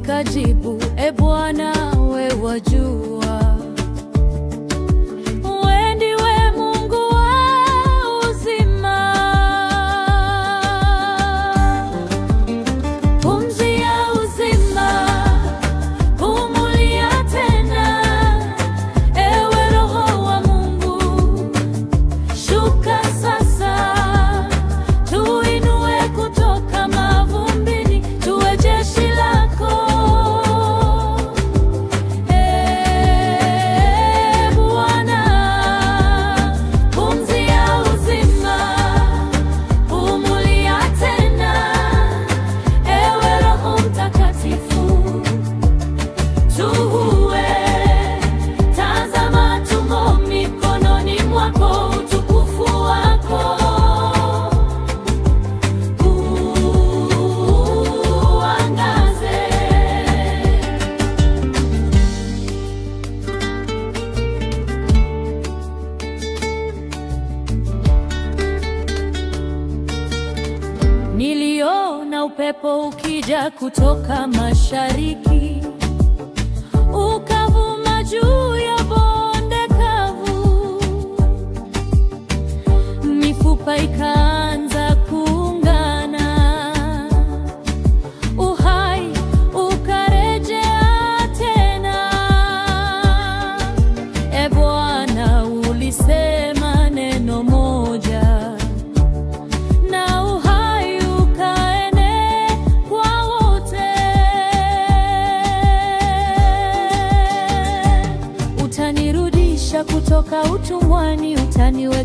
nikajibu, E Bwana, wewe wajua. Wewe ndiwe Mungu wa uzima. Pumzi ya uzima, pumulia tena. Ewe Roho wa Mungu, shuka sasa. Tuinue kutoka mavumbini, tuwe jeshi lako. Bwana, pumzi ya uzima, pumulia tena. Ewe Roho Mtakatifu, tuue. Tazama tumo mikononi mwako, utukufu wako uangaze. Niliona upepo ukija kutoka mashariki, ukavuma juu ya bonde kavu. Mifupa ikaanza kuungana, uhai ukarejea tena. E Bwana, ulisema neno moja, na uhai ukaenea kwa wote. Utanirudisha kutoka utumwani, utaniweka